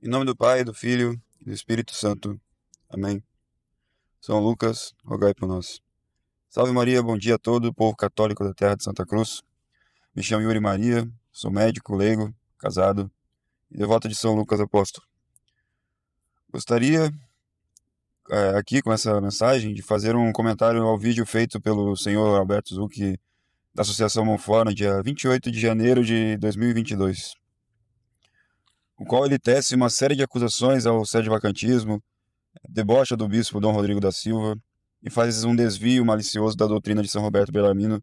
Em nome do Pai, do Filho e do Espírito Santo. Amém. São Lucas, rogai por nós. Salve Maria, bom dia a todo o povo católico da terra de Santa Cruz. Me chamo Yuri Maria, sou médico, leigo, casado e devoto de São Lucas Apóstolo. Gostaria, aqui com essa mensagem, de fazer um comentário ao vídeo feito pelo senhor Alberto Zucchi da Associação Monfort no dia 28 de janeiro de 2022. O qual ele tece uma série de acusações ao sedevacantismo, debocha do bispo Dom Rodrigo da Silva e faz um desvio malicioso da doutrina de São Roberto Bellarmino,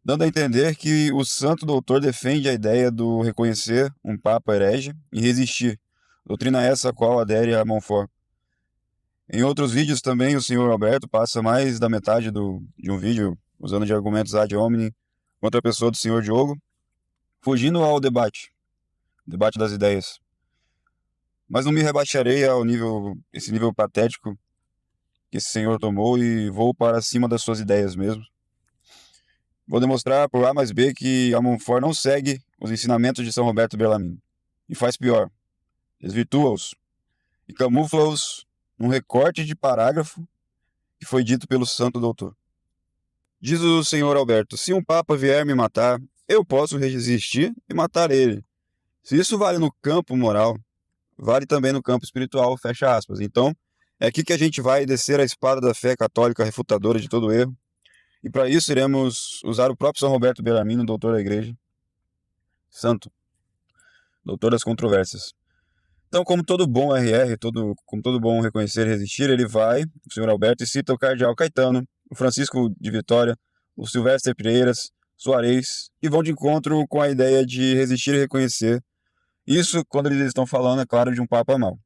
dando a entender que o santo doutor defende a ideia do reconhecer um papa herege e resistir, doutrina essa a qual adere a Monfort. Em outros vídeos também o senhor Alberto passa mais da metade de um vídeo usando de argumentos ad hominem contra a pessoa do senhor Diogo, fugindo ao debate das ideias. Mas não me rebaixarei esse nível patético que esse senhor tomou e vou para cima das suas ideias mesmo. Vou demonstrar por A mais B que a Monfort não segue os ensinamentos de São Roberto Bellarmino. E faz pior, desvirtua-os e camufla-os num recorte de parágrafo que foi dito pelo santo doutor. Diz o senhor Alberto: se um papa vier me matar, eu posso resistir e matar ele. Se isso vale no campo moral, vale também no campo espiritual, fecha aspas. Então, é aqui que a gente vai descer a espada da fé católica refutadora de todo erro. E para isso iremos usar o próprio São Roberto Bellarmino, doutor da igreja, santo, doutor das controvérsias. Então, como todo bom RR, como todo bom reconhecer e resistir, ele vai, o senhor Alberto, e cita o cardeal Caetano, o Francisco de Vitória, o Silvestre Pieiras, Soares, que vão de encontro com a ideia de resistir e reconhecer. Isso quando eles estão falando, é claro, de um papa mau.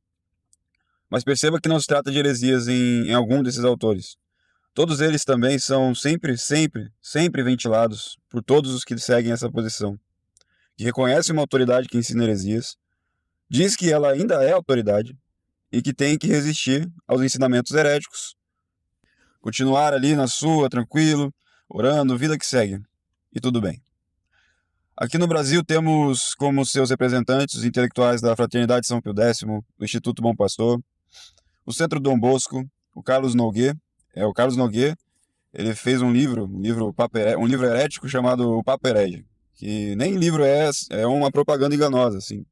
Mas perceba que não se trata de heresias em algum desses autores. Todos eles também são sempre ventilados por todos os que seguem essa posição, que reconhecem uma autoridade que ensina heresias, diz que ela ainda é autoridade e que tem que resistir aos ensinamentos heréticos, continuar ali na sua, tranquilo, orando, vida que segue, e tudo bem. Aqui no Brasil temos como seus representantes os intelectuais da Fraternidade São Pio X, do Instituto Bom Pastor, o Centro Dom Bosco, o Carlos Noguet. O Carlos Noguet, ele fez um livro herético chamado O Papa Herege, que nem livro é uma propaganda enganosa, assim.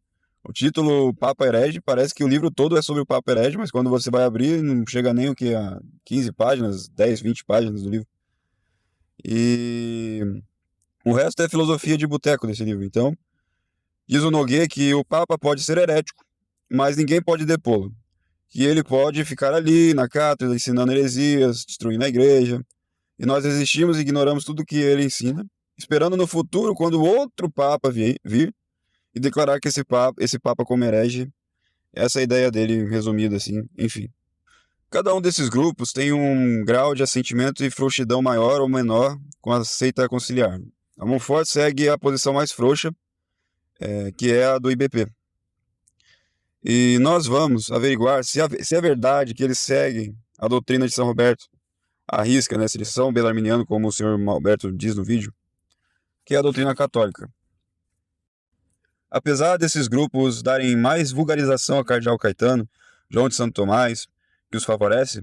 O título Papa Herege, parece que o livro todo é sobre o Papa Herege, mas quando você vai abrir, não chega nem a 15 páginas, 10, 20 páginas do livro. E o resto é filosofia de boteco desse livro. Então, diz o Noguet que o Papa pode ser herético, mas ninguém pode depô-lo. Que ele pode ficar ali na cátedra ensinando heresias, destruindo a igreja, e nós resistimos e ignoramos tudo que ele ensina, esperando no futuro, quando outro Papa vir e declarar que esse Papa como herege. Essa é a ideia dele, resumida assim, enfim. Cada um desses grupos tem um grau de assentimento e frouxidão maior ou menor com a seita conciliar. A Monfort segue a posição mais frouxa, que é a do IBP. E nós vamos averiguar se é verdade que eles seguem a doutrina de São Roberto, a risca, se eles são belarminianos, como o senhor Alberto diz no vídeo, que é a doutrina católica. Apesar desses grupos darem mais vulgarização ao cardeal Caetano, João de Santo Tomás, que os favorece,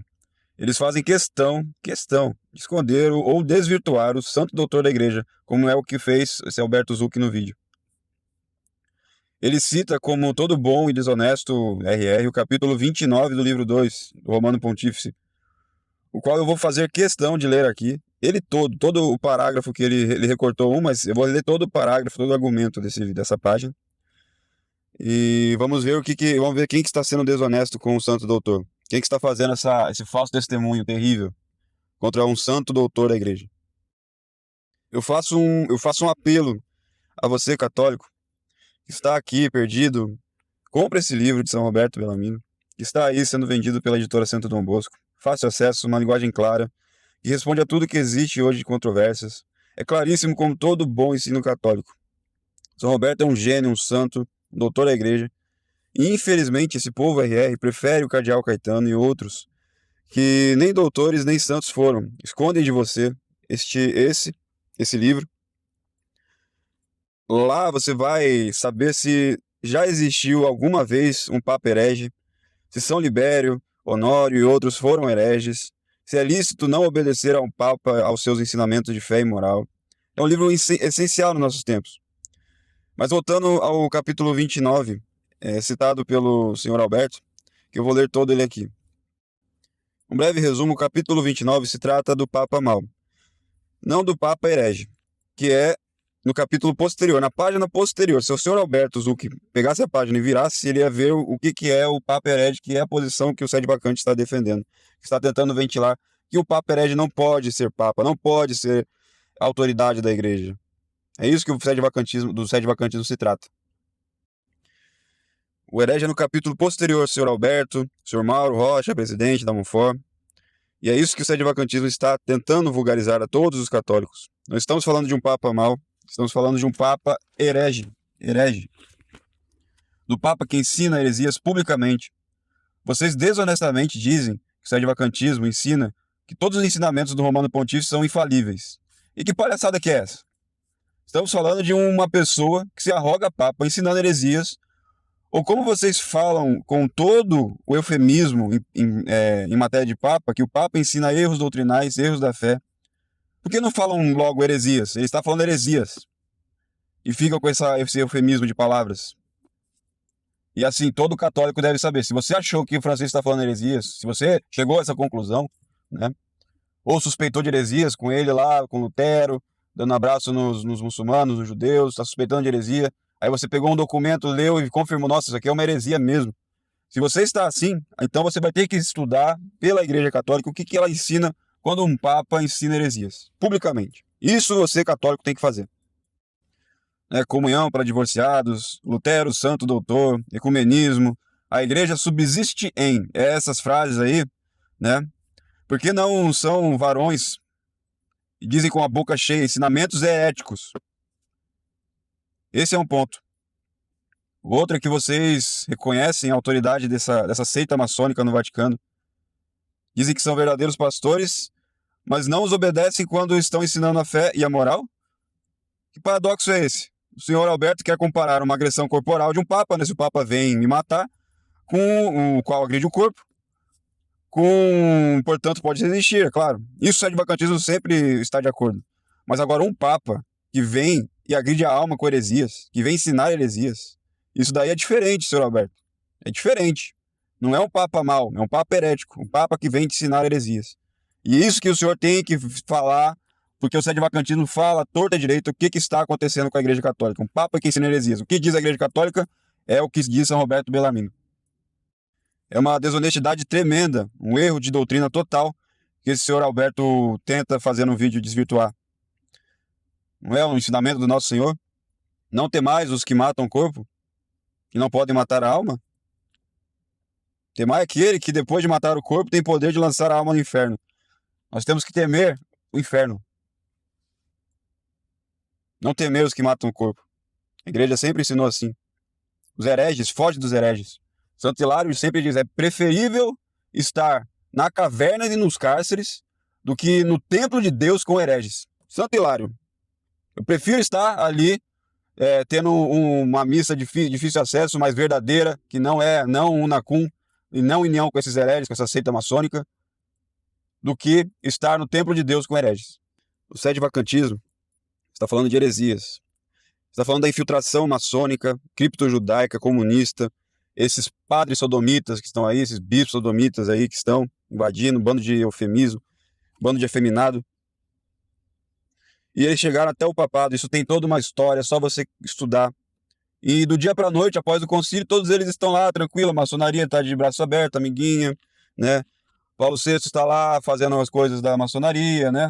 eles fazem questão de esconder ou desvirtuar o santo doutor da igreja, como é o que fez esse Alberto Zucchi no vídeo. Ele cita como todo bom e desonesto RR o capítulo 29 do livro 2, do Romano Pontífice, o qual eu vou fazer questão de ler aqui, ele todo o parágrafo que ele recortou mas eu vou ler todo o parágrafo, todo o argumento dessa página, e vamos ver vamos ver quem que está sendo desonesto com o santo doutor, quem que está fazendo esse falso testemunho terrível contra um santo doutor da igreja. Eu faço um apelo a você, católico, que está aqui perdido. Compre esse livro de São Roberto Bellarmino, que está aí sendo vendido pela editora Centro Dom Bosco. Fácil acesso, uma linguagem clara, que responde a tudo que existe hoje de controvérsias. É claríssimo como todo bom ensino católico. São Roberto é um gênio, um santo, um doutor da igreja. E infelizmente esse povo RR prefere o cardeal Caetano e outros, que nem doutores nem santos foram. Escondem de você esse livro. Lá você vai saber se já existiu alguma vez um Papa herege, se São Libério, Honório e outros foram hereges, se é lícito não obedecer ao Papa aos seus ensinamentos de fé e moral. É um livro essencial nos nossos tempos. Mas voltando ao capítulo 29, citado pelo senhor Alberto, que eu vou ler todo ele aqui. Um breve resumo, o capítulo 29 se trata do Papa mau, não do Papa herege, que é no capítulo posterior, na página posterior. Se o senhor Alberto Zucchi pegasse a página e virasse, ele ia ver o que é o Papa herege, que é a posição que o Sede Vacante está defendendo, que está tentando ventilar que o Papa herege não pode ser Papa, não pode ser autoridade da Igreja. É isso que do Sede Vacantismo se trata. O herege é no capítulo posterior, senhor Alberto, senhor Mauro Rocha, presidente da Monfort. E é isso que o Sede Vacantismo está tentando vulgarizar a todos os católicos. Não estamos falando de um Papa mau, estamos falando de um Papa herege. Do Papa que ensina heresias publicamente. Vocês desonestamente dizem que o Sede Vacantismo ensina que todos os ensinamentos do Romano Pontífice são infalíveis. E que palhaçada que é essa? Estamos falando de uma pessoa que se arroga Papa ensinando heresias. Ou como vocês falam com todo o eufemismo em matéria de Papa, que o Papa ensina erros doutrinais, erros da fé. Por que não falam logo heresias? Ele está falando heresias. E ficam com esse eufemismo de palavras. E assim, todo católico deve saber. Se você achou que o Francisco está falando heresias, se você chegou a essa conclusão, né? Ou suspeitou de heresias com ele lá, com Lutero, dando abraço nos muçulmanos, nos judeus, está suspeitando de heresia. Aí você pegou um documento, leu e confirmou, nossa, isso aqui é uma heresia mesmo. Se você está assim, então você vai ter que estudar pela Igreja Católica o que ela ensina quando um Papa ensina heresias, publicamente. Isso você, católico, tem que fazer. Comunhão para divorciados, Lutero, santo doutor, ecumenismo, a Igreja subsiste em essas frases aí, né? Porque não são varões e dizem com a boca cheia ensinamentos éticos. Esse é um ponto. O outro é que vocês reconhecem a autoridade dessa seita maçônica no Vaticano. Dizem que são verdadeiros pastores, mas não os obedecem quando estão ensinando a fé e a moral? Que paradoxo é esse? O senhor Alberto quer comparar uma agressão corporal de um Papa, né? Se o Papa vem me matar, com o qual agride o corpo, portanto, pode resistir, é claro. Isso o Sede Vacantismo sempre está de acordo. Mas agora um Papa que vem e agride a alma com heresias, que vem ensinar heresias, isso daí é diferente, senhor Alberto. É diferente. Não é um Papa mau, é um Papa herético, um Papa que vem te ensinar heresias. E isso que o senhor tem que falar, porque o Sede Vacantismo fala torta direito o que está acontecendo com a Igreja Católica. Um Papa que ensina heresias. O que diz a Igreja Católica é o que diz São Roberto Bellarmino. É uma desonestidade tremenda, um erro de doutrina total que esse senhor Alberto tenta fazer no vídeo desvirtuar. Não é um ensinamento do Nosso Senhor? Não temais os que matam o corpo, que não podem matar a alma? Temai aquele que depois de matar o corpo tem poder de lançar a alma no inferno. Nós temos que temer o inferno. Não temer os que matam o corpo. A igreja sempre ensinou assim. Os hereges, foge dos hereges. Santo Hilário sempre diz, é preferível estar na caverna e nos cárceres do que no templo de Deus com hereges. Santo Hilário. Eu prefiro estar ali tendo uma missa de difícil acesso, mais verdadeira, que não é não unacum e não união com esses hereges, com essa seita maçônica, do que estar no templo de Deus com hereges. O Sede Vacantismo está falando de heresias. Está falando da infiltração maçônica, criptojudaica, comunista, esses padres sodomitas que estão aí, esses bispos sodomitas aí que estão invadindo, bando de eufemismo, bando de efeminado. E eles chegaram até o papado, isso tem toda uma história, é só você estudar. E do dia para a noite, após o concílio, todos eles estão lá, tranquilo, a maçonaria está de braço aberto, amiguinha, né? Paulo VI está lá fazendo as coisas da maçonaria, né?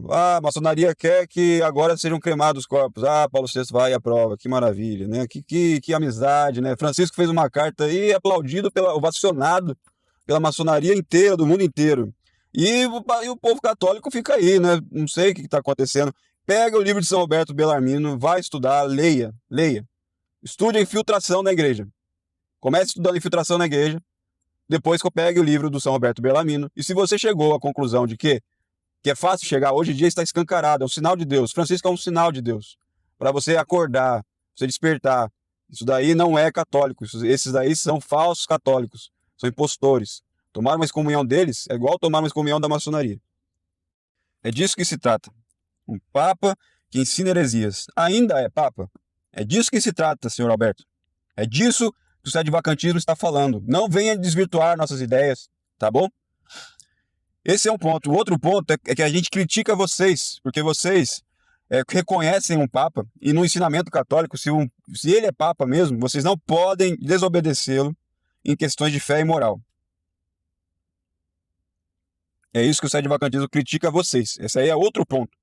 A maçonaria quer que agora sejam cremados os corpos. Paulo VI vai e aprova, que maravilha, né? Que amizade, né? Francisco fez uma carta aí aplaudido, ovacionado pela maçonaria inteira, do mundo inteiro. E o povo católico fica aí, né? Não sei o que está acontecendo. Pega o livro de São Roberto Bellarmino, vai estudar, leia. Estude a infiltração na igreja. Comece estudando a infiltração na igreja, depois que eu pegue o livro do São Roberto Bellarmino. E se você chegou à conclusão de que é fácil chegar, hoje em dia está escancarado, é um sinal de Deus. Francisco é um sinal de Deus. Para você acordar, você despertar Isso daí não é católico. Esses daí são falsos católicos. São impostores. Tomar uma excomunhão deles é igual tomar uma excomunhão da maçonaria. É disso que se trata. Um papa que ensina heresias. Ainda é papa? É disso que se trata, senhor Alberto. É disso que o sedvacantismo está falando. Não venha desvirtuar nossas ideias, tá bom? Esse é um ponto. O outro ponto é que a gente critica vocês, porque vocês reconhecem um papa, e no ensinamento católico, se ele é papa mesmo, vocês não podem desobedecê-lo em questões de fé e moral. É isso que o sedvacantismo critica vocês. Esse aí é outro ponto.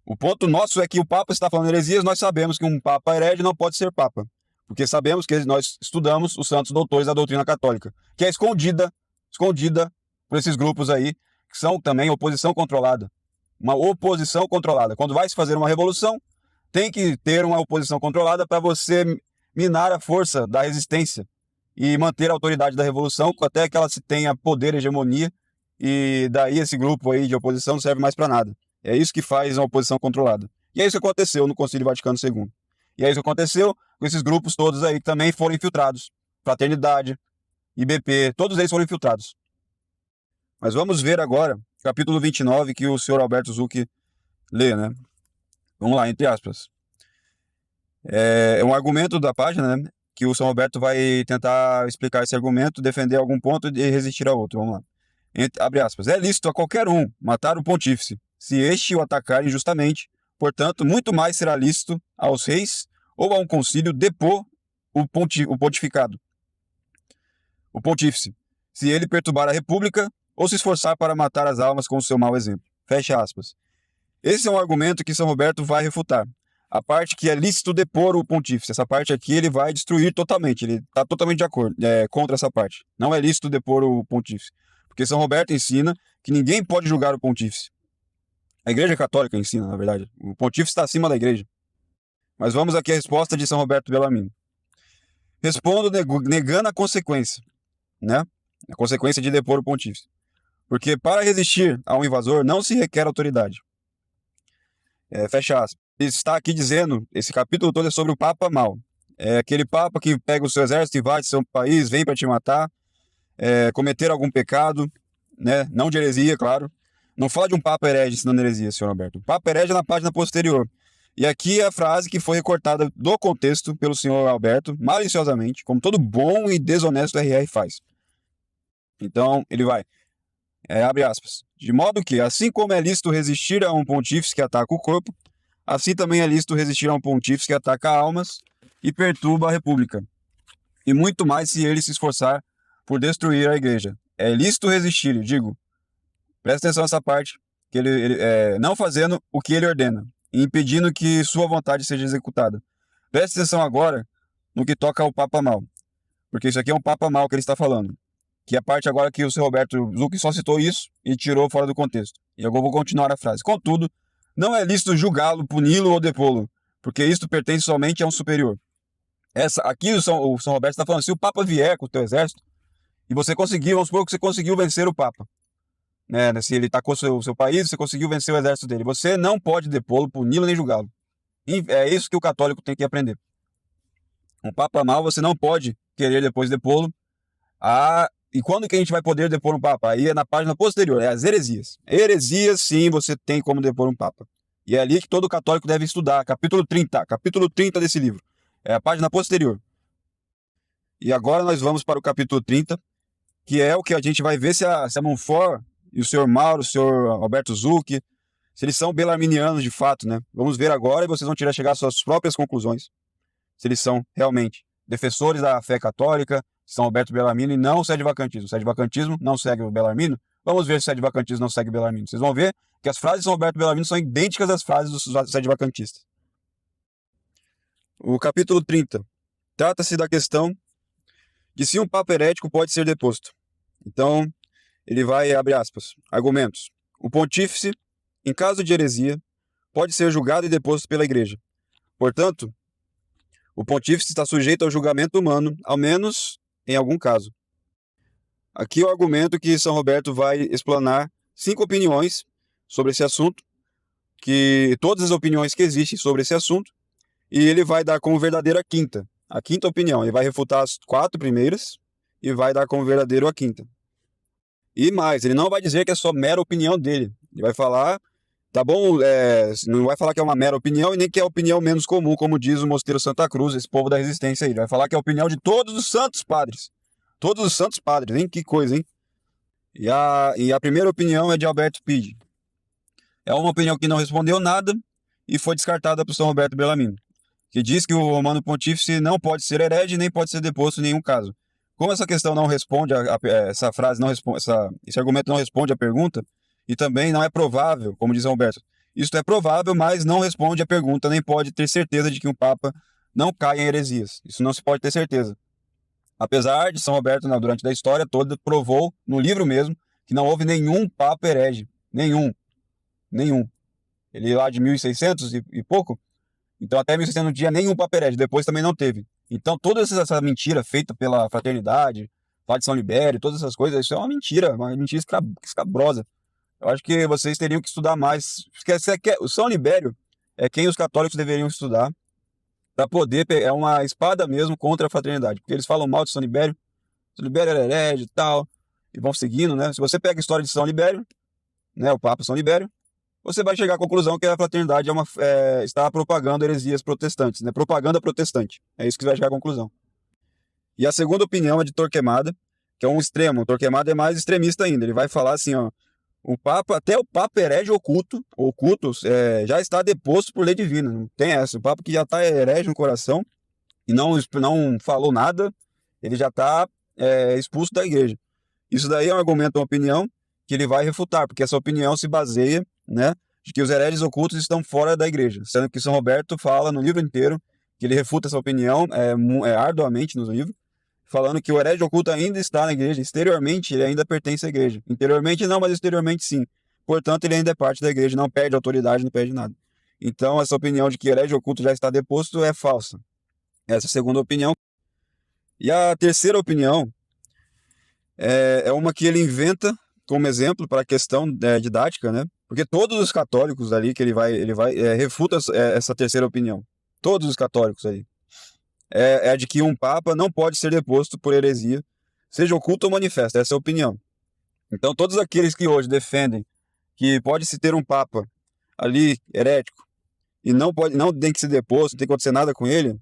O ponto nosso é que o Papa está falando heresias, nós sabemos que um Papa herege não pode ser Papa. Porque sabemos que nós estudamos os santos doutores da doutrina católica, que é escondida por esses grupos aí, que são também oposição controlada. Uma oposição controlada. Quando vai se fazer uma revolução, tem que ter uma oposição controlada para você minar a força da resistência e manter a autoridade da revolução até que ela se tenha poder, hegemonia, e daí esse grupo aí de oposição não serve mais para nada. É isso que faz uma oposição controlada. E é isso que aconteceu no Concílio Vaticano II. E é isso que aconteceu com esses grupos todos aí que também foram infiltrados. Fraternidade, IBP, todos eles foram infiltrados. Mas vamos ver agora, capítulo 29, que o senhor Alberto Zucchi lê, né? Vamos lá, entre aspas. É um argumento da página, né? Que o São Roberto vai tentar explicar esse argumento, defender algum ponto e resistir a outro. Vamos lá. Abre aspas. É lícito a qualquer um matar o pontífice, se este o atacar injustamente. Portanto, muito mais será lícito aos reis ou a um concílio depor o pontificado, o pontífice, se ele perturbar a república ou se esforçar para matar as almas com o seu mau exemplo. Fecha aspas. Esse é um argumento que São Roberto vai refutar. A parte que é lícito depor o pontífice, essa parte aqui ele vai destruir totalmente, ele está totalmente de acordo, contra essa parte. Não é lícito depor o pontífice, porque São Roberto ensina que ninguém pode julgar o pontífice. A Igreja Católica ensina, na verdade. O pontífice está acima da Igreja. Mas vamos aqui à resposta de São Roberto Bellarmino. Respondo negando a consequência, né? A consequência de depor o pontífice. Porque para resistir a um invasor não se requer autoridade. Fecha aspas. Ele está aqui dizendo, esse capítulo todo é sobre o Papa mau. É aquele Papa que pega o seu exército, invade seu país, vem para te matar, cometer algum pecado, né? Não de heresia, claro. Não fala de um Papa herege ensinando heresia, senhor Alberto. O Papa herege é na página posterior. E aqui é a frase que foi recortada do contexto pelo senhor Alberto, maliciosamente, como todo bom e desonesto RR faz. Então, ele vai. Abre aspas. De modo que, assim como é lícito resistir a um pontífice que ataca o corpo, assim também é lícito resistir a um pontífice que ataca almas e perturba a república. E muito mais se ele se esforçar por destruir a igreja. É lícito resistir, digo. Presta atenção nessa parte, que ele não fazendo o que ele ordena, e impedindo que sua vontade seja executada. Presta atenção agora no que toca ao Papa mau, porque isso aqui é um Papa mau que ele está falando. Que é a parte agora que o senhor Roberto Zucchi só citou isso e tirou fora do contexto. E agora eu vou continuar a frase. Contudo, não é lícito julgá-lo, puni-lo ou depô-lo, porque isto pertence somente a um superior. Aqui o São Roberto está falando, se o Papa vier com o teu exército, e você conseguiu, vamos supor que você conseguiu vencer o Papa, né? Se ele atacou o seu país, você conseguiu vencer o exército dele, você não pode depô-lo, puni-lo nem julgá-lo. É isso que o católico tem que aprender. Um Papa mau, você não pode querer depois depô-lo. E quando que a gente vai poder depor um Papa? Aí é na página posterior, as heresias. Heresias, sim, você tem como depor um Papa. E é ali que todo católico deve estudar, capítulo 30 desse livro. É a página posterior. E agora nós vamos para o capítulo 30, que é o que a gente vai ver se a Monfort e o senhor Mauro, o senhor Alberto Zucchi, se eles são belarminianos de fato, né? Vamos ver agora e vocês vão chegar às suas próprias conclusões. Se eles são realmente defensores da fé católica, São Roberto Bellarmino e não o sedvacantismo. O sedvacantismo não segue o Bellarmino. Vamos ver se o sedvacantismo não segue o Bellarmino. Vocês vão ver que as frases de São Roberto Bellarmino são idênticas às frases dos sedvacantistas. O capítulo 30 trata-se da questão de se um papa herético pode ser deposto. Então, ele vai, abre aspas, argumentos. O pontífice, em caso de heresia, pode ser julgado e deposto pela igreja. Portanto, o pontífice está sujeito ao julgamento humano, ao menos em algum caso. Aqui é o argumento que São Roberto vai explanar 5 opiniões sobre esse assunto, que todas as opiniões que existem sobre esse assunto, e ele vai dar como verdadeira a quinta, a quinta opinião. Ele vai refutar as 4 primeiras e vai dar como verdadeiro a quinta. E mais, ele não vai dizer que é só mera opinião dele. Ele vai falar, tá bom, não vai falar que é uma mera opinião e nem que é a opinião menos comum, como diz o Mosteiro Santa Cruz, esse povo da resistência aí. Ele vai falar que é a opinião de todos os santos padres. Todos os santos padres, hein? Que coisa, hein? E a primeira opinião é de Alberto Pide. É uma opinião que não respondeu nada e foi descartada por São Roberto Bellarmino, que diz que o Romano Pontífice não pode ser herege nem pode ser deposto em nenhum caso. Como essa questão não responde, essa frase não responde, esse argumento não responde à pergunta, e também não é provável, como diz São Roberto, isto é provável, mas não responde à pergunta, nem pode ter certeza de que um Papa não cai em heresias. Isso não se pode ter certeza. Apesar de São Roberto, durante a história toda, provou, no livro mesmo, que não houve nenhum Papa herege. Nenhum. Ele lá de 1600 e pouco, então até 1600 não tinha nenhum Papa herege, depois também não teve. Então toda essa mentira feita pela fraternidade, falar de São Libério, todas essas coisas, isso é uma mentira escabrosa. Eu acho que vocês teriam que estudar mais. O São Libério é quem os católicos deveriam estudar para poder, é uma espada mesmo contra a fraternidade, porque eles falam mal de São Libério era herege e tal, e vão seguindo, né? Se você pega a história de São Libério, né, o Papa São Libério, você vai chegar à conclusão que a fraternidade está propagando heresias protestantes, né? Propaganda protestante. É isso que você vai chegar à conclusão. E a segunda opinião é de Torquemada, que é um extremo. O Torquemada é mais extremista ainda. Ele vai falar assim, ó, até o Papa herege oculto já está deposto por lei divina. Não tem essa. O Papa que já está herege no coração e não falou nada, ele já está expulso da igreja. Isso daí é um argumento, uma opinião que ele vai refutar, porque essa opinião se baseia, né, de que os hereges ocultos estão fora da igreja, sendo que São Roberto fala no livro inteiro que ele refuta essa opinião arduamente no livro, falando que o herege oculto ainda está na igreja, exteriormente ele ainda pertence à igreja, interiormente não, mas exteriormente sim, portanto ele ainda é parte da igreja, não perde autoridade, não perde nada. Então essa opinião de que o herege oculto já está deposto é falsa. Essa é a segunda opinião. E a terceira opinião é uma que ele inventa como exemplo para a questão didática, né? Porque todos os católicos ali que ele vai refuta essa terceira opinião. Todos os católicos aí. É a de que um Papa não pode ser deposto por heresia, seja oculta ou manifesta. Essa é a opinião. Então todos aqueles que hoje defendem que pode-se ter um Papa ali herético e não tem que ser deposto, não tem que acontecer nada com ele,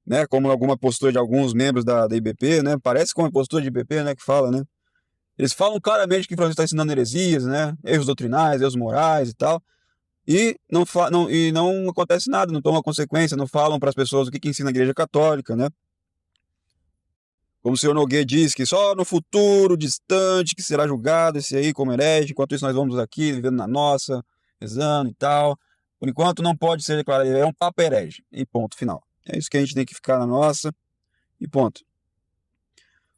né? Como alguma postura de alguns membros da IBP, né? Parece com a postura de IBP, né? Que fala, né? Eles falam claramente que Francisco está ensinando heresias, né? Erros doutrinais, erros morais e tal. E não acontece nada, não tomam consequência, não falam para as pessoas o que ensina a Igreja Católica, né? Como o senhor Nogueira diz, que só no futuro distante que será julgado esse aí como herege, enquanto isso nós vamos aqui vivendo na nossa, rezando e tal. Por enquanto não pode ser declarado, é um Papa herege. E ponto final. É isso que a gente tem que ficar na nossa e ponto.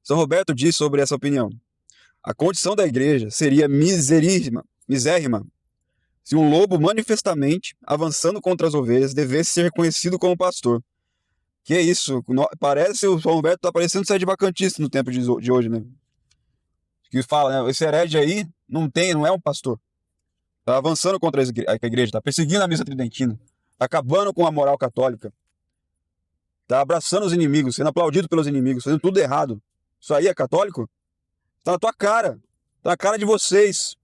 São Roberto diz sobre essa opinião: a condição da igreja seria misérrima se um lobo manifestamente, avançando contra as ovelhas, devesse ser reconhecido como pastor. Que é isso? Parece o São Roberto está parecendo ser advacantista no tempo de hoje, né? Que fala, né? Esse herege aí não é um pastor. Está avançando contra a igreja, está perseguindo a missa tridentina, está acabando com a moral católica, está abraçando os inimigos, sendo aplaudido pelos inimigos, fazendo tudo errado. Isso aí é católico? Está na tua cara. Está na cara de vocês.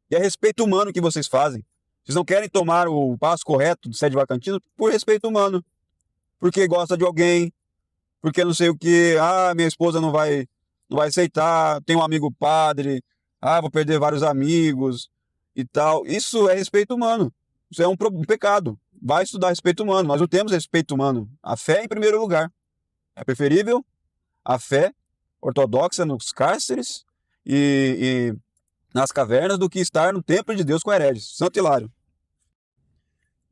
E é respeito humano que vocês fazem. Vocês não querem tomar o passo correto do sede vacantino por respeito humano. Porque gosta de alguém. Porque não sei o que. Ah, minha esposa não vai aceitar. Tem um amigo padre. Ah, vou perder vários amigos. E tal. Isso é respeito humano. Isso é um pecado. Vai estudar respeito humano. Nós não temos respeito humano. A fé em primeiro lugar. É preferível a fé ortodoxa nos cárceres e nas cavernas do que estar no templo de Deus com hereges. Santo Hilário.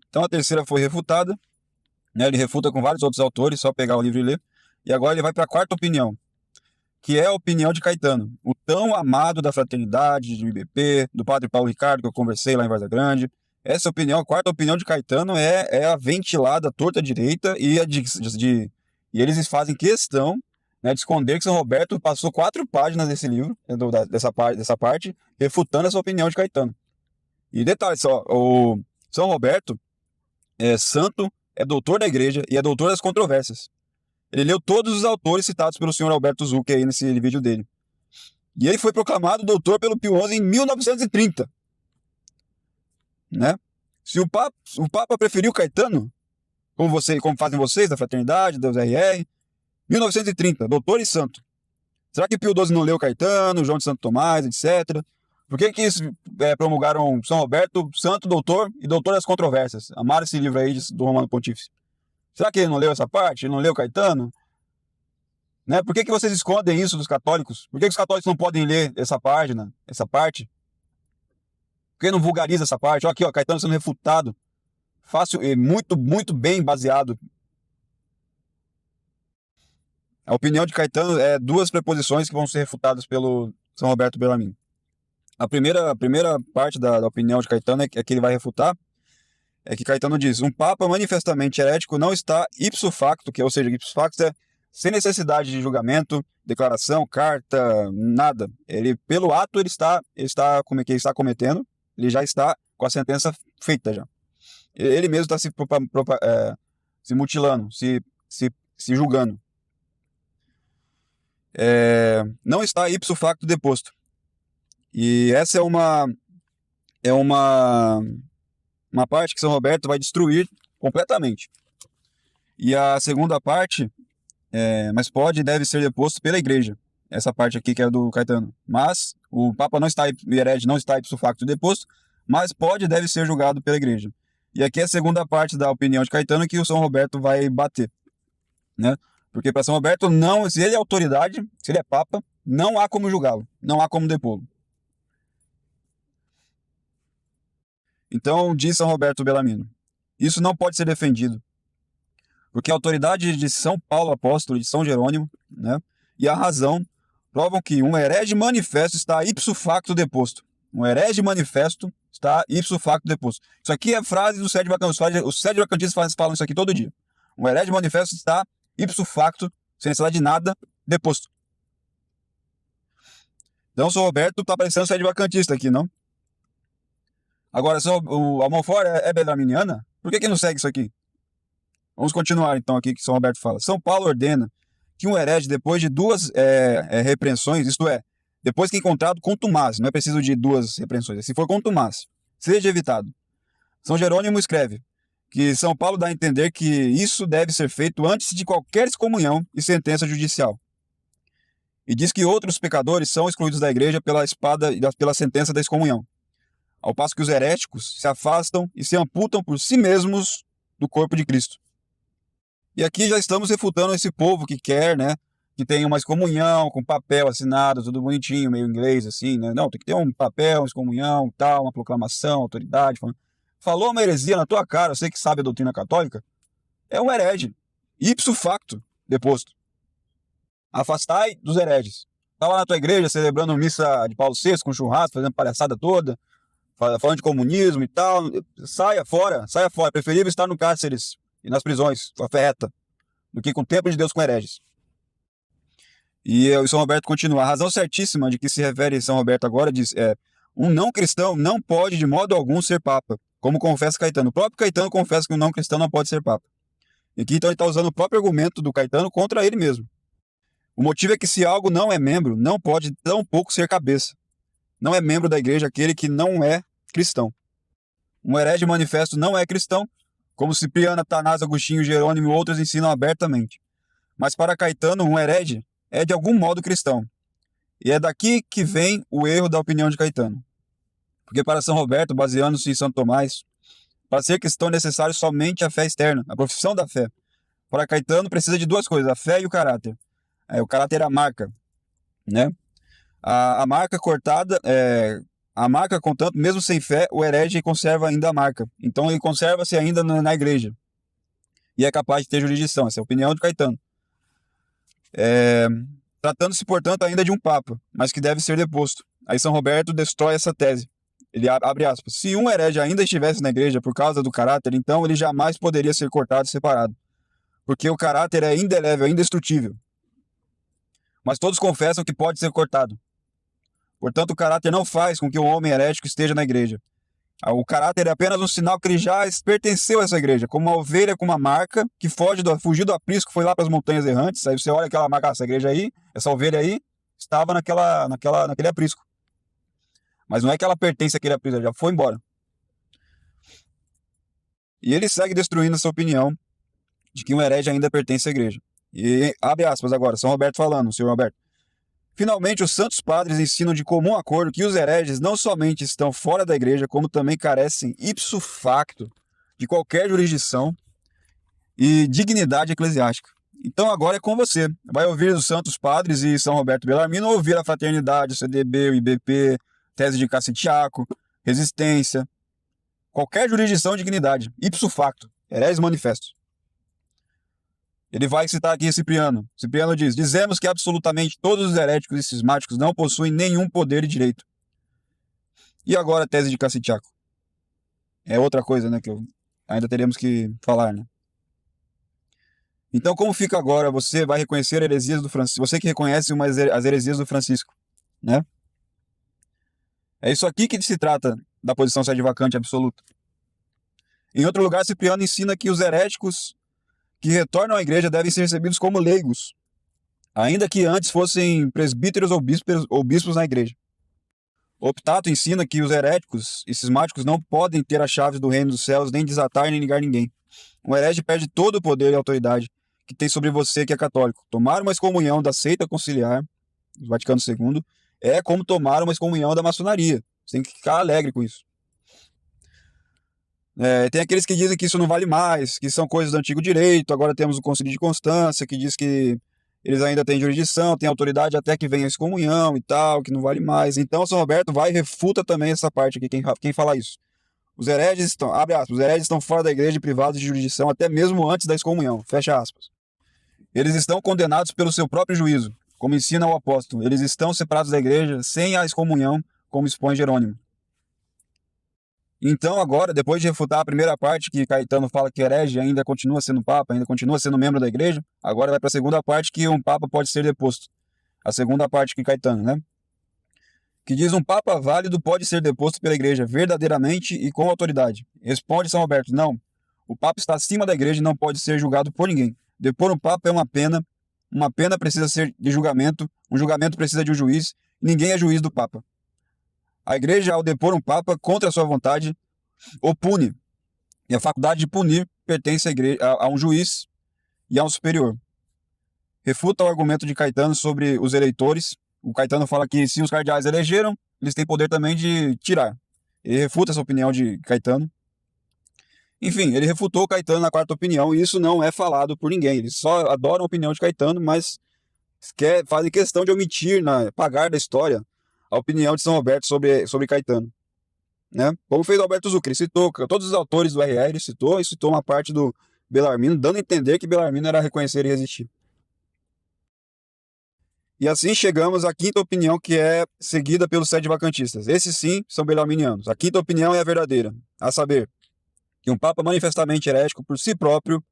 Então a terceira foi refutada, né? Ele refuta com vários outros autores, só pegar o livro e ler. E agora ele vai para a quarta opinião, que é a opinião de Caetano, o tão amado da fraternidade, do IBP, do padre Paulo Ricardo, que eu conversei lá em Várzea Grande. Essa opinião, a quarta opinião de Caetano é a ventilada torta direita e eles fazem questão, né, de esconder que São Roberto passou 4 páginas desse livro, dessa parte, refutando essa opinião de Caetano. E detalhe só, o São Roberto é santo é doutor da igreja e é doutor das controvérsias. Ele leu todos os autores citados pelo senhor Alberto Zucker aí nesse vídeo dele. E ele foi proclamado doutor pelo Pio XI em 1930. Né? Se o Papa preferiu Caetano, como fazem vocês da Fraternidade, da URR, 1930, doutor e santo. Será que Pio XII não leu Caetano, João de Santo Tomás, etc.? Por que promulgaram São Roberto, santo, doutor e doutor das controvérsias? Amaram esse livro aí do Romano Pontífice. Será que ele não leu essa parte? Ele não leu Caetano? Né? Por que vocês escondem isso dos católicos? Por que os católicos não podem ler essa página, essa parte? Por que não vulgariza essa parte? Olha aqui, ó, Caetano sendo refutado. Fácil e muito, muito bem baseado. A opinião de Caetano é duas preposições que vão ser refutadas pelo São Roberto Bellarmino. A primeira parte da opinião de Caetano é que ele vai refutar, é que Caetano diz: um papa manifestamente herético não está ipso facto, ou seja, ipso facto é sem necessidade de julgamento, declaração, carta, nada. Ele, pelo ato, ele está cometendo, ele já está com a sentença feita já. Ele mesmo está se mutilando, se julgando. Não está ipso facto deposto. E essa é uma parte que São Roberto vai destruir completamente. E a segunda parte, mas pode e deve ser deposto pela igreja. Essa parte aqui que é do Caetano. Mas o Papa não está, o herege não está ipso facto deposto, mas pode e deve ser julgado pela igreja. E aqui é a segunda parte da opinião de Caetano que o São Roberto vai bater. Né? Porque para São Roberto, não, se ele é autoridade, se ele é Papa, não há como julgá-lo, não há como depô-lo. Então, diz São Roberto Bellarmino, isso não pode ser defendido, porque a autoridade de São Paulo Apóstolo e de São Jerônimo, né, e a razão provam que um herege manifesto está ipso facto deposto. Um herege manifesto está ipso facto deposto. Isso aqui é frase do Sede Vacantistas. Os Sede Vacantistas falam isso aqui todo dia. Um herege manifesto está ipso facto, sem necessidade de nada, deposto. Então, São Roberto está parecendo Sede Vacantista aqui, não? Agora, a Monfort é bellarminiana? Por que não segue isso aqui? Vamos continuar, então, aqui que São Roberto fala. São Paulo ordena que um herege, depois de duas repreensões, isto é, depois que encontrado contumaz, não é preciso de duas repreensões, se for contumaz, seja evitado. São Jerônimo escreve que São Paulo dá a entender que isso deve ser feito antes de qualquer excomunhão e sentença judicial. E diz que outros pecadores são excluídos da igreja pela espada e pela sentença da excomunhão, ao passo que os heréticos se afastam e se amputam por si mesmos do corpo de Cristo. E aqui já estamos refutando esse povo que quer, né, que tem uma excomunhão com papel assinado, tudo bonitinho, meio inglês assim, né? Não, tem que ter um papel, uma excomunhão, tal, uma proclamação, autoridade. Falou uma heresia na tua cara, você que sabe a doutrina católica, é um herege, ipso facto, deposto. Afastai dos hereges. Tá lá na tua igreja celebrando missa de Paulo VI com churrasco, fazendo palhaçada toda, falando de comunismo e tal. Saia fora. É preferível estar no cárceres e nas prisões, com a fé reta, do que com o templo de Deus com hereges. E o São Roberto continua. A razão certíssima de que se refere São Roberto agora diz: um não cristão não pode de modo algum ser papa, como confessa Caetano. O próprio Caetano confessa que um não cristão não pode ser papa. E aqui então ele está usando o próprio argumento do Caetano contra ele mesmo. O motivo é que se algo não é membro, não pode tampouco ser cabeça. Não é membro da igreja aquele que não é cristão. Um herege manifesto não é cristão, como Cipriano, Atanásio, Agostinho, Jerônimo e outros ensinam abertamente. Mas para Caetano, um herege é de algum modo cristão. E é daqui que vem o erro da opinião de Caetano. Porque para São Roberto, baseando-se em Santo Tomás, para ser cristão é necessário somente a fé externa, a profissão da fé. Para Caetano precisa de duas coisas, a fé e o caráter. O caráter é a marca, né? A marca cortada, a marca, contanto, mesmo sem fé, o herege conserva ainda a marca. Então ele conserva-se ainda na igreja. E é capaz de ter jurisdição. Essa é a opinião de Caetano. Tratando-se, portanto, ainda de um papa, mas que deve ser deposto. Aí São Roberto destrói essa tese. Ele abre aspas. Se um herege ainda estivesse na igreja por causa do caráter, então ele jamais poderia ser cortado e separado. Porque o caráter é indelével, é indestrutível. Mas todos confessam que pode ser cortado. Portanto, o caráter não faz com que o homem herético esteja na igreja. O caráter é apenas um sinal que ele já pertenceu a essa igreja, como uma ovelha com uma marca que fugiu do aprisco, foi lá para as montanhas errantes. Aí você olha aquela marca, essa igreja aí, essa ovelha aí, estava naquele aprisco. Mas não é que ela pertence àquele aprisco, ela já foi embora. E ele segue destruindo essa opinião de que um herege ainda pertence à igreja. E abre aspas agora, São Roberto falando, senhor Roberto. Finalmente, os santos padres ensinam de comum acordo que os hereges não somente estão fora da igreja, como também carecem ipso facto de qualquer jurisdição e dignidade eclesiástica. Então agora é com você. Vai ouvir os santos padres e São Roberto Bellarmino, ouvir a Fraternidade, o CDB, o IBP, Tese de Cassitiaco, Resistência, qualquer jurisdição e dignidade, ipso facto, hereges manifestos. Ele vai citar aqui Cipriano. Cipriano diz: dizemos que absolutamente todos os heréticos e cismáticos não possuem nenhum poder e direito. E agora a tese de Cassitiaco? É outra coisa, né, que ainda teremos que falar, né? Então, como fica agora? Você vai reconhecer heresias do Francisco. Você que reconhece as heresias do Francisco, né? É isso aqui que se trata da posição sede vacante absoluta. Em outro lugar, Cipriano ensina que os heréticos que retornam à igreja devem ser recebidos como leigos, ainda que antes fossem presbíteros ou bispos na igreja. Optato ensina que os heréticos e cismáticos não podem ter as chaves do reino dos céus, nem desatar nem ligar ninguém. Um herege perde todo o poder e autoridade que tem sobre você que é católico. Tomar uma excomunhão da seita conciliar, do Vaticano II, é como tomar uma excomunhão da maçonaria. Você tem que ficar alegre com isso. Tem aqueles que dizem que isso não vale mais, que são coisas do antigo direito. Agora temos o Concílio de Constância, que diz que eles ainda têm jurisdição, têm autoridade até que venha a excomunhão e tal, que não vale mais. Então São Roberto vai e refuta também essa parte aqui, quem fala isso. Os hereges estão, abre aspas, os hereges estão fora da igreja e privados de jurisdição até mesmo antes da excomunhão, fecha aspas. Eles estão condenados pelo seu próprio juízo, como ensina o apóstolo. Eles estão separados da igreja sem a excomunhão, como expõe Jerônimo. Então agora, depois de refutar a primeira parte, que Caetano fala que herege ainda continua sendo papa, ainda continua sendo membro da igreja, agora vai para a segunda parte, que um papa pode ser deposto. A segunda parte que Caetano, né? Que diz: um papa válido pode ser deposto pela igreja verdadeiramente e com autoridade. Responde São Roberto: não, o papa está acima da igreja e não pode ser julgado por ninguém. Depor um papa é uma pena precisa ser de julgamento, um julgamento precisa de um juiz, e ninguém é juiz do papa. A igreja, ao depor um papa contra a sua vontade, o pune. E a faculdade de punir pertence à igreja, a um juiz e a um superior. Refuta o argumento de Caetano sobre os eleitores. O Caetano fala que se os cardeais elegeram, eles têm poder também de tirar. Ele refuta essa opinião de Caetano. Enfim, ele refutou Caetano na quarta opinião, e isso não é falado por ninguém. Eles só adoram a opinião de Caetano, mas fazem questão de omitir, apagar da história, a opinião de São Roberto sobre Caetano. Né? Como fez Alberto Zucchi, ele citou todos os autores do RR, ele citou uma parte do Bellarmino, dando a entender que Bellarmino era reconhecer e resistir. E assim chegamos à quinta opinião, que é seguida pelos sede vacantistas. Esses sim são bellarminianos. A quinta opinião é a verdadeira, a saber, que um papa manifestamente herético por si próprio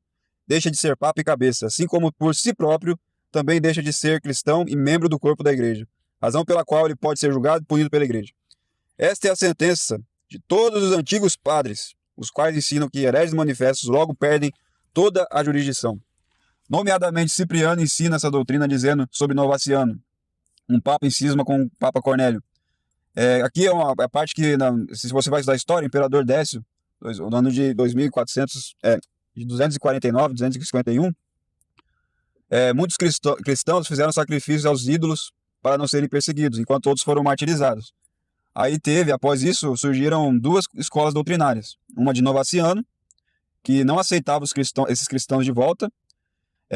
deixa de ser papa e cabeça, assim como por si próprio também deixa de ser cristão e membro do corpo da igreja, razão pela qual ele pode ser julgado e punido pela igreja. Esta é a sentença de todos os antigos padres, os quais ensinam que hereges manifestos logo perdem toda a jurisdição. Nomeadamente, Cipriano ensina essa doutrina dizendo sobre Novaciano, um papa em cisma com o Papa Cornélio. Aqui é a parte que, se você vai estudar a história, o imperador Décio, no ano de 2400, de 249, 251, muitos cristãos fizeram sacrifícios aos ídolos para não serem perseguidos, enquanto outros foram martirizados. Aí após isso, surgiram duas escolas doutrinárias. Uma de Novaciano, que não aceitava esses cristãos de volta,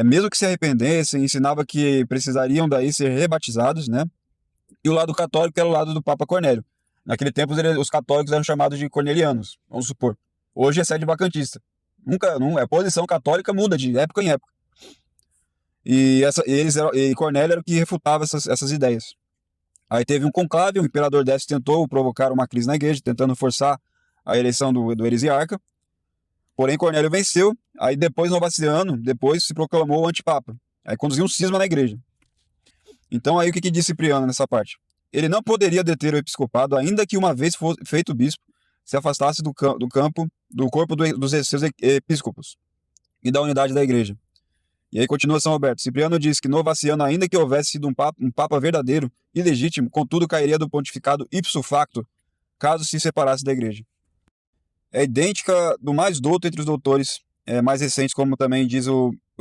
mesmo que se arrependessem, ensinava que precisariam daí ser rebatizados, né? E o lado católico, que era o lado do Papa Cornélio. Naquele tempo, os católicos eram chamados de cornelianos, vamos supor. Hoje é sede vacantista. A posição católica muda de época em época. E Cornélio era o que refutava essas ideias. Aí teve um conclave, o imperador Décio tentou provocar uma crise na igreja, tentando forçar a eleição do heresiarca. Porém, Cornélio venceu. Aí depois, Novaciano, se proclamou antipapa. Aí conduziu um cisma na igreja. Então aí o que disse Cipriano nessa parte? Ele não poderia deter o episcopado, ainda que uma vez fosse feito bispo, se afastasse do campo, do corpo dos seus episcopos e da unidade da igreja. E aí continua São Roberto. Cipriano diz que Novaciano, ainda que houvesse sido um papa verdadeiro e legítimo, contudo cairia do pontificado ipso facto, caso se separasse da igreja. É idêntica do mais douto entre os doutores mais recentes, como também diz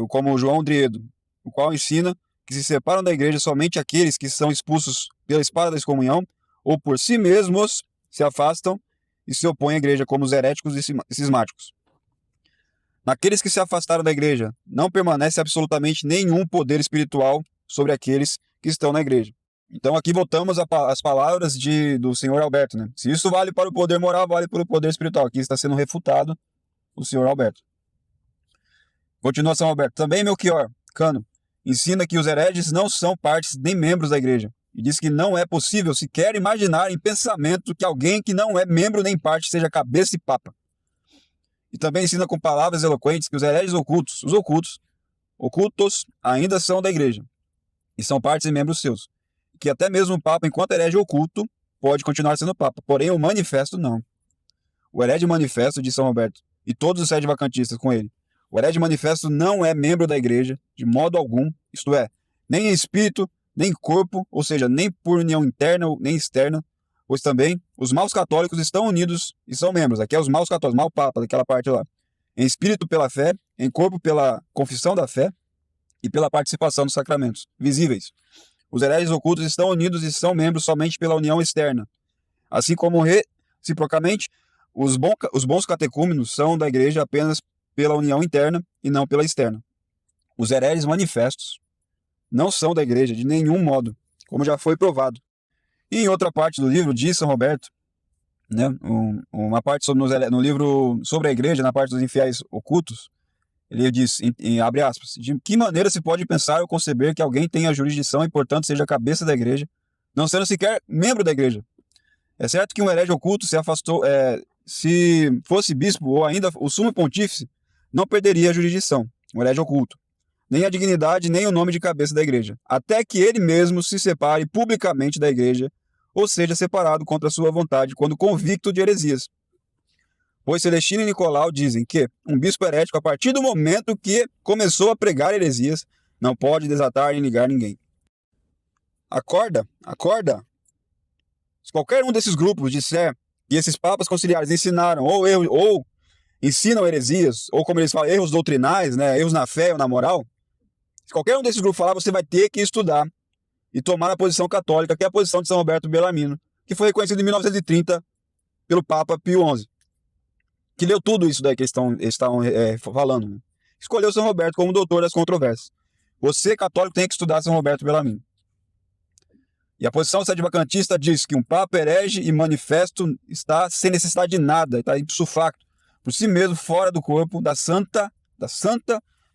como João Driedo, o qual ensina que se separam da igreja somente aqueles que são expulsos pela espada da excomunhão ou por si mesmos se afastam e se opõem à igreja, como os heréticos e cismáticos. Naqueles que se afastaram da igreja, não permanece absolutamente nenhum poder espiritual sobre aqueles que estão na igreja. Então aqui voltamos às palavras do senhor Alberto, né? Se isso vale para o poder moral, vale para o poder espiritual. Aqui está sendo refutado o senhor Alberto. Continua São Alberto. Também Melchior Cano ensina que os hereges não são partes nem membros da igreja. E diz que não é possível sequer imaginar em pensamento que alguém que não é membro nem parte seja cabeça e papa. E também ensina com palavras eloquentes que os hereges ocultos, os ocultos ainda são da igreja. E são partes e membros seus. Que até mesmo o papa, enquanto herege oculto, pode continuar sendo papa. Porém, o manifesto não. O herege manifesto de São Roberto e todos os sede vacantistas com ele. O herege manifesto não é membro da igreja de modo algum, isto é, nem em espírito, nem em corpo, ou seja, nem por união interna nem externa, pois também os maus católicos estão unidos e são membros. Aqui é os maus católicos, mau papa, daquela parte lá. Em espírito pela fé, em corpo pela confissão da fé e pela participação dos sacramentos visíveis. Os hereges ocultos estão unidos e são membros somente pela união externa. Assim como reciprocamente, os bons catecúmenos são da igreja apenas pela união interna e não pela externa. Os hereges manifestos não são da igreja de nenhum modo, como já foi provado. E em outra parte do livro de São Roberto, né, uma parte no livro sobre a igreja, na parte dos infiéis ocultos, ele diz, abre aspas, de que maneira se pode pensar ou conceber que alguém tenha jurisdição e, portanto, seja a cabeça da igreja, não sendo sequer membro da igreja? É certo que um herege oculto se afastou, se fosse bispo ou ainda o sumo pontífice, não perderia a jurisdição, um herege oculto, nem a dignidade, nem o nome de cabeça da igreja, até que ele mesmo se separe publicamente da igreja, ou seja separado contra a sua vontade, quando convicto de heresias. Pois Celestino e Nicolau dizem que um bispo herético, a partir do momento que começou a pregar heresias, não pode desatar nem ligar ninguém. Acorda. Se qualquer um desses grupos disser que esses papas conciliares ensinaram ou ensinam heresias, ou como eles falam, erros doutrinais, né, erros na fé ou na moral, se qualquer um desses grupos falar, você vai ter que estudar e tomar a posição católica, que é a posição de São Roberto Bellarmino, que foi reconhecida em 1930 pelo Papa Pio XI, que leu tudo isso daí que eles estão falando. Né? Escolheu São Roberto como doutor das controvérsias. Você, católico, tem que estudar São Roberto Bellarmino. E a posição sedevacantista diz que um papa herege e manifesto está sem necessidade de nada, está ipso facto, por si mesmo, fora do corpo da Santa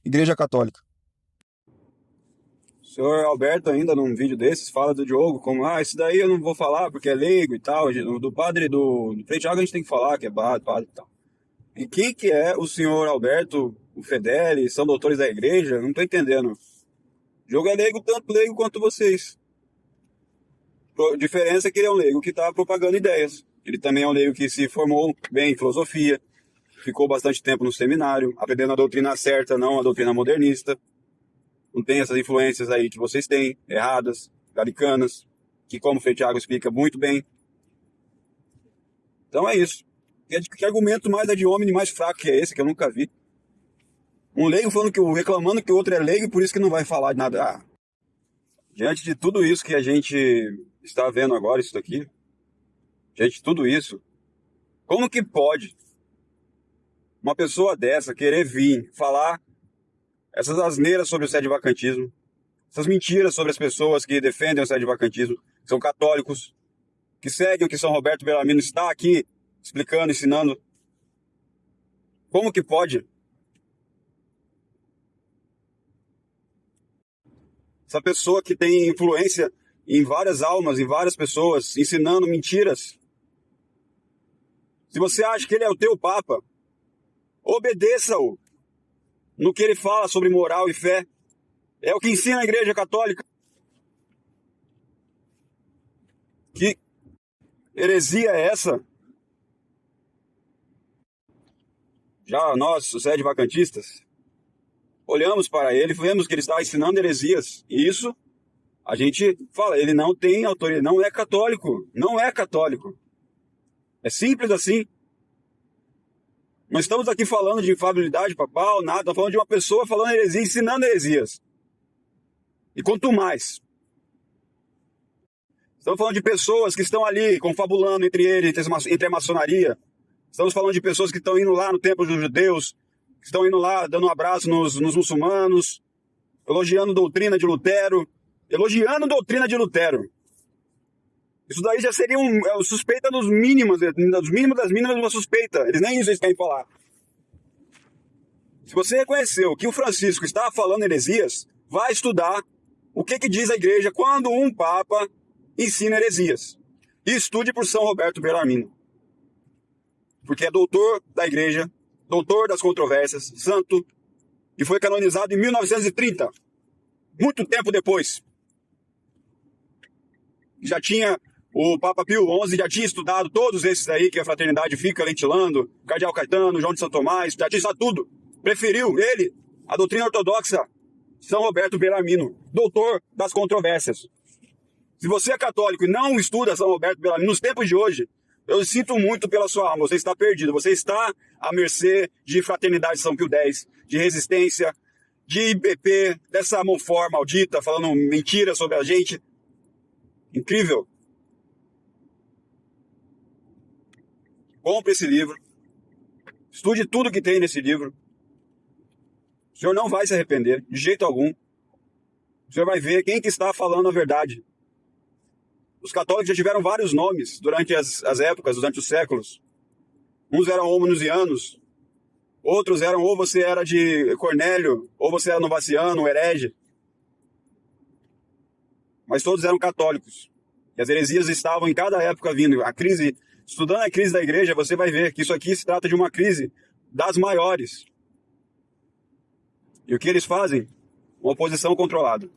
Igreja Católica. O senhor Alberto, ainda num vídeo desses, fala do Diogo como, esse daí eu não vou falar porque é leigo e tal, do padre do Frei Thiago a gente tem que falar que é padre e tal. E quem que é o senhor Alberto, o Fedeli, são doutores da igreja? Não tô entendendo. O Diogo é leigo, tanto leigo quanto vocês. A diferença é que ele é um leigo que está propagando ideias. Ele também é um leigo que se formou bem em filosofia, ficou bastante tempo no seminário, aprendendo a doutrina certa, não a doutrina modernista. Não tem essas influências aí que vocês têm, erradas, galicanas, que como o Frei Thiago explica muito bem. Então é isso. Que argumento mais é de homem mais fraco que é esse, que eu nunca vi? Um leigo reclamando que o outro é leigo e por isso que não vai falar de nada. Diante de tudo isso que a gente está vendo agora, isso daqui, diante de tudo isso, como que pode uma pessoa dessa querer vir falar essas asneiras sobre o sedevacantismo, essas mentiras sobre as pessoas que defendem o sedevacantismo, que são católicos, que seguem o que São Roberto Bellarmino está aqui explicando, ensinando? Como que pode? Essa pessoa que tem influência em várias almas, em várias pessoas, ensinando mentiras. Se você acha que ele é o teu Papa, obedeça-o no que ele fala sobre moral e fé. É o que ensina a Igreja Católica. Que heresia é essa? Já nós, sede vacantistas, olhamos para ele e vemos que ele estava ensinando heresias. E isso, a gente fala, ele não tem autoridade, não é católico. Não é católico. É simples assim. Não estamos aqui falando de infalibilidade papal, nada. Estamos falando de uma pessoa falando heresia, ensinando heresias. E quanto mais. Estamos falando de pessoas que estão ali confabulando entre eles, entre a maçonaria. Estamos falando de pessoas que estão indo lá no templo dos judeus, que estão indo lá dando um abraço nos muçulmanos, elogiando doutrina de Lutero. Elogiando doutrina de Lutero. Isso daí já seria suspeita dos mínimos das mínimas, uma suspeita. Eles nem isso eles querem falar. Se você reconheceu que o Francisco estava falando heresias, vai estudar o que diz a igreja quando um papa ensina heresias. E estude por São Roberto Bellarmino. Porque é doutor da igreja, doutor das controvérsias, santo, e foi canonizado em 1930. Muito tempo depois. Já tinha... O Papa Pio XI já tinha estudado todos esses aí que a fraternidade fica ventilando, Cardeal Caetano, João de Santo Tomás, já tinha estudado tudo. Preferiu ele, a doutrina ortodoxa, São Roberto Bellarmino, doutor das controvérsias. Se você é católico e não estuda São Roberto Bellarmino nos tempos de hoje, eu sinto muito pela sua alma, você está perdido, você está à mercê de Fraternidade São Pio X, de resistência, de IPP, dessa monfort maldita, falando mentira sobre a gente. Incrível. Compre esse livro. Estude tudo que tem nesse livro. O senhor não vai se arrepender, de jeito algum. O senhor vai ver quem que está falando a verdade. Os católicos já tiveram vários nomes durante as épocas, durante os séculos. Uns eram homonusianos, outros eram ou você era de Cornélio, ou você era novaciano, herege. Mas todos eram católicos. E as heresias estavam em cada época vindo. A crise... Estudando a crise da igreja, você vai ver que isso aqui se trata de uma crise das maiores. E o que eles fazem? Uma oposição controlada.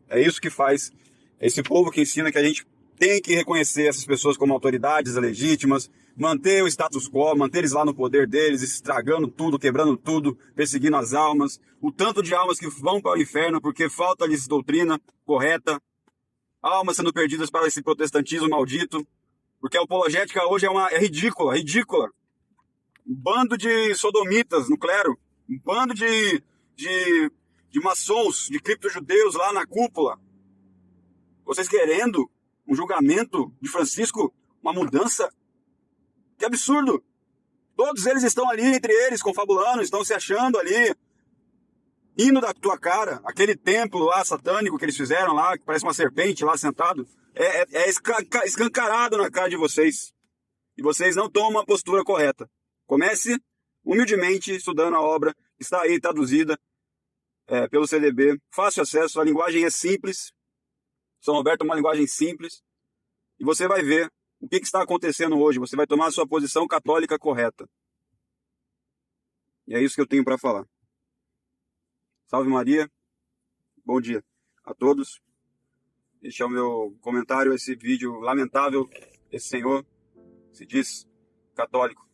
É isso que faz esse povo que ensina que a gente tem que reconhecer essas pessoas como autoridades legítimas, manter o status quo, manter eles lá no poder deles, estragando tudo, quebrando tudo, perseguindo as almas. O tanto de almas que vão para o inferno porque falta-lhes doutrina correta. Almas sendo perdidas para esse protestantismo maldito. Porque a apologética hoje é ridícula. Um bando de sodomitas no clero. Um bando de maçons, de cripto-judeus lá na cúpula. Vocês querendo um julgamento de Francisco, uma mudança? Que absurdo! Todos eles estão ali, entre eles, confabulando, estão se achando ali, indo da tua cara. Aquele templo lá, satânico que eles fizeram lá, que parece uma serpente lá sentado, é escancarado na cara de vocês. E vocês não tomam uma postura correta. Comece humildemente estudando a obra, está aí traduzida pelo CDB, fácil acesso, a linguagem é simples. São Roberto é uma linguagem simples. E você vai ver o que está acontecendo hoje. Você vai tomar a sua posição católica correta. E é isso que eu tenho para falar. Salve Maria. Bom dia a todos. Este é o meu comentário a esse vídeo lamentável. Esse senhor se diz católico.